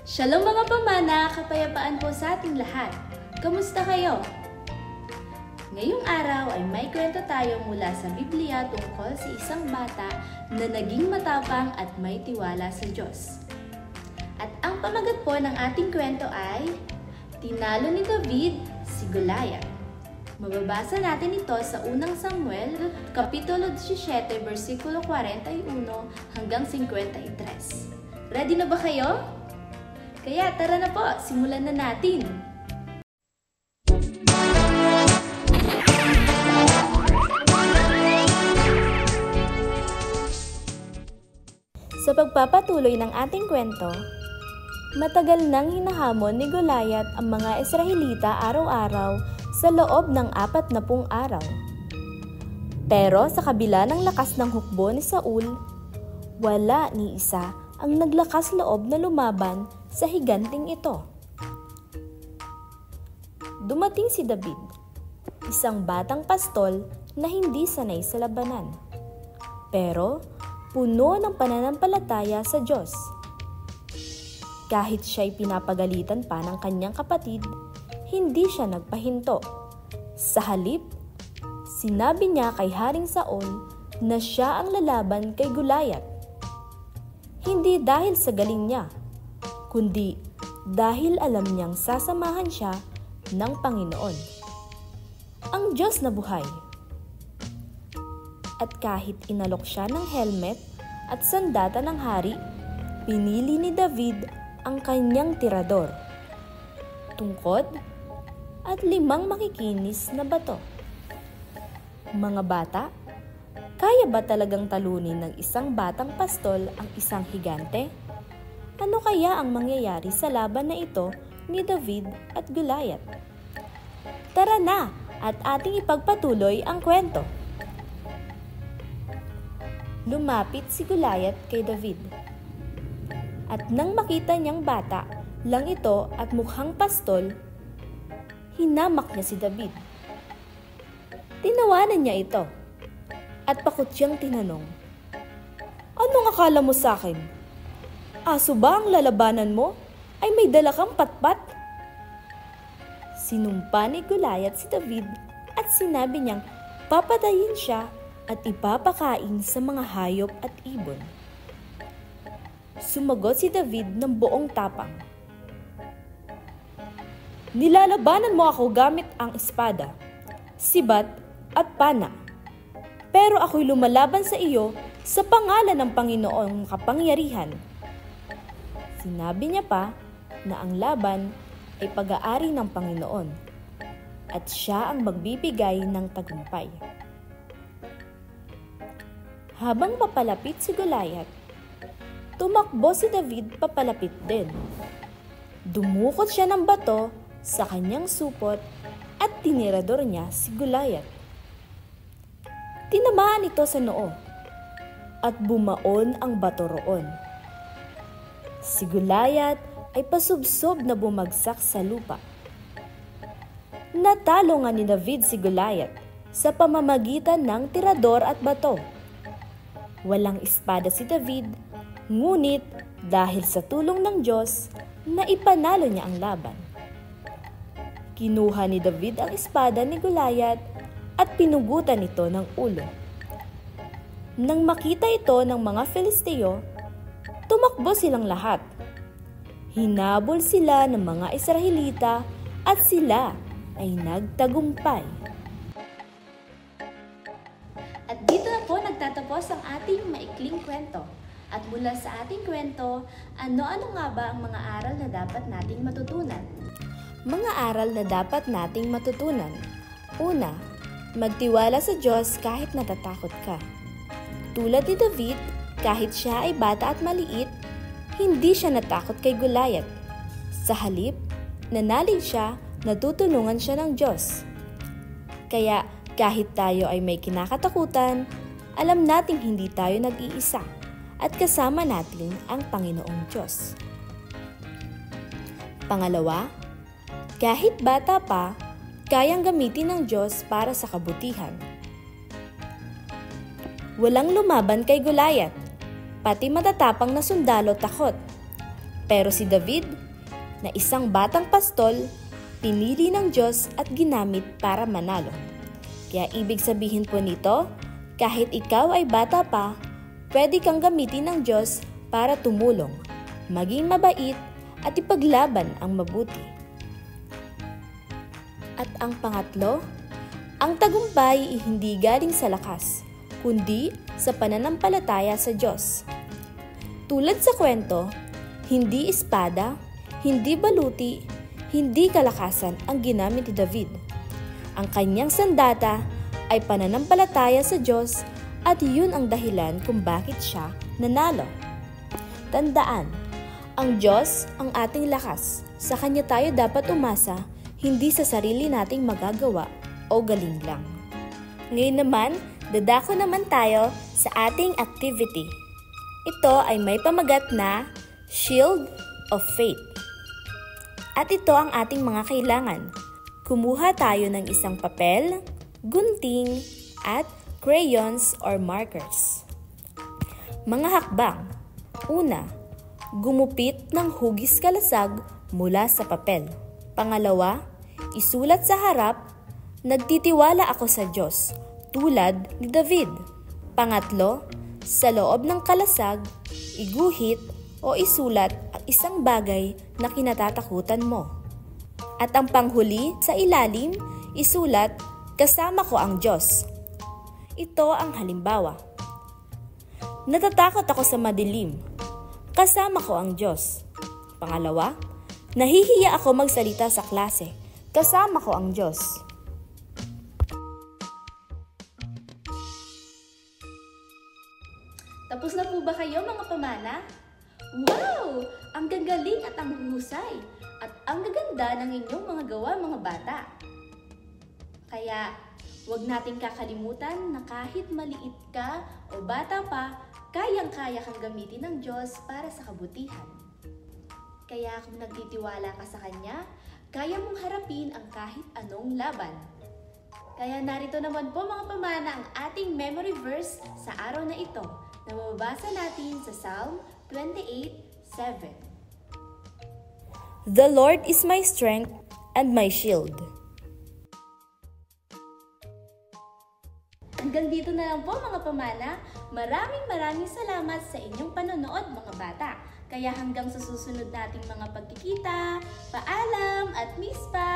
Shalom mga pamana, kapayapaan po sa ating lahat. Kamusta kayo? Ngayong araw ay may kwento tayo mula sa Biblia tungkol sa isang bata na naging matapang at may tiwala sa Diyos. At ang pamagat po ng ating kwento ay Tinalo ni David si Goliath. Mababasa natin ito sa unang Samuel, Kapitulo 17, versikulo 41 hanggang 53. Ready na ba kayo? Kaya tara na po, simulan na natin! Sa pagpapatuloy ng ating kwento, matagal nang hinahamon ni Goliath ang mga Israelita araw-araw sa loob ng 40 araw. Pero sa kabila ng lakas ng hukbo ni Saul, wala ni isa ang naglakas loob na lumaban sa higanting ito. Dumating si David, isang batang pastol na hindi sanay sa labanan, pero puno ng pananampalataya sa Diyos. Kahit siya'y pinapagalitan pa ng kanyang kapatid, hindi siya nagpahinto. Sa halip, sinabi niya kay Haring Saul na siya ang lalaban kay Goliath. Hindi dahil sa galing niya, kundi dahil alam niyang sasamahan siya ng Panginoon, ang Diyos na buhay. At kahit inalok siya ng helmet at sandata ng hari, pinili ni David ang kanyang tirador, tungkod at 5 makikinis na bato. Mga bata, kaya ba talagang talunin ng isang batang pastol ang isang higante? Ano kaya ang mangyayari sa laban na ito ni David at Goliath? Tara na at ating ipagpatuloy ang kwento. Lumapit si Goliath kay David. At nang makita niyang bata lang ito at mukhang pastol, hinamak niya si David. Tinawanan niya ito at pakutyang tinanong, "Anong akala mo sa akin? Aso ba ang lalabanan mo? Ay may dala kang patpat?" Sinumpa ni Goliath si David at sinabi niyang papatayin siya at ipapakain sa mga hayop at ibon. Sumagot si David ng buong tapang, "Nilalabanan mo ako gamit ang espada, sibat at pana. Pero ako'y lumalaban sa iyo sa pangalan ng Panginoong kapangyarihan." Sinabi niya pa na ang laban ay pag-aari ng Panginoon at siya ang magbibigay ng tagumpay. Habang papalapit si Goliath, tumakbo si David papalapit din. Dumukot siya ng bato sa kanyang supot at tinirador niya si Goliath. Tinamaan ito sa noo at bumaon ang bato roon. Si Goliath ay pasubsob na bumagsak sa lupa. Natalo nga ni David si Goliath sa pamamagitan ng tirador at bato. Walang espada si David, ngunit dahil sa tulong ng Diyos, naipanalo niya ang laban. Kinuha ni David ang espada ni Goliath at pinugutan ito ng ulo. Nang makita ito ng mga Filisteo, tumakbo silang lahat. Hinabol sila ng mga Israelita at sila ay nagtagumpay. At dito na po nagtatapos ang ating maikling kwento. At mula sa ating kwento, ano-ano nga ba ang mga aral na dapat nating matutunan? Mga aral na dapat nating matutunan. Una, magtiwala sa Diyos kahit natatakot ka. Tulad ni David, kahit siya ay bata at maliit, hindi siya natakot kay Goliath. Sa halip, nanalig siya, natutulungan siya ng Diyos. Kaya kahit tayo ay may kinakatakutan, alam nating hindi tayo nag-iisa at kasama natin ang Panginoong Diyos. Pangalawa, kahit bata pa, kayang gamitin ng Diyos para sa kabutihan. Walang lumaban kay Goliath, pati matatapang na sundalo takot. Pero si David, na isang batang pastol, pinili ng Diyos at ginamit para manalo. Kaya ibig sabihin po nito, kahit ikaw ay bata pa, pwede kang gamitin ng Diyos para tumulong, maging mabait at ipaglaban ang mabuti. At ang pangatlo, ang tagumpay ay hindi galing sa lakas, kundi sa pananampalataya sa Diyos. Tulad sa kwento, hindi espada, hindi baluti, hindi kalakasan ang ginamit ni David. Ang kanyang sandata ay pananampalataya sa Diyos at yun ang dahilan kung bakit siya nanalo. Tandaan, ang Diyos ang ating lakas. Sa Kanya tayo dapat umasa, hindi sa sarili nating magagawa o galing lang. Ngayon naman, dadako naman tayo sa ating activity. Ito ay may pamagat na Shield of Faith. At ito ang ating mga kailangan. Kumuha tayo ng isang papel, gunting, at crayons or markers. Mga hakbang. Una, gumupit ng hugis kalasag mula sa papel. Pangalawa, isulat sa harap, nagtitiwala ako sa Diyos, tulad ni David. Pangatlo, sa loob ng kalasag, iguhit o isulat ang isang bagay na kinatatakutan mo. At ang panghuli, sa ilalim, isulat, kasama ko ang Diyos. Ito ang halimbawa. Natatakot ako sa madilim. Kasama ko ang Diyos. Pangalawa, nahihiya ako magsalita sa klase. Kasama ko ang Diyos. Tapos na po ba kayo mga pamana? Wow! Ang gagaling at ang huhusay at ang gaganda ng inyong mga gawa mga bata. Kaya, huwag nating kakalimutan na kahit maliit ka o bata pa, kayang-kaya kang gamitin ng Diyos para sa kabutihan. Kaya kung nagtitiwala ka sa Kanya, kaya mong harapin ang kahit anong laban. Kaya narito naman po mga pamana ang ating memory verse sa araw na ito na mababasa natin sa Psalm 28:7. The Lord is my strength and my shield. Hanggang dito na lang po mga pamana. Maraming salamat sa inyong panonood mga bata. Kaya hanggang sa susunod nating mga pagkikita, paalam at miss pa!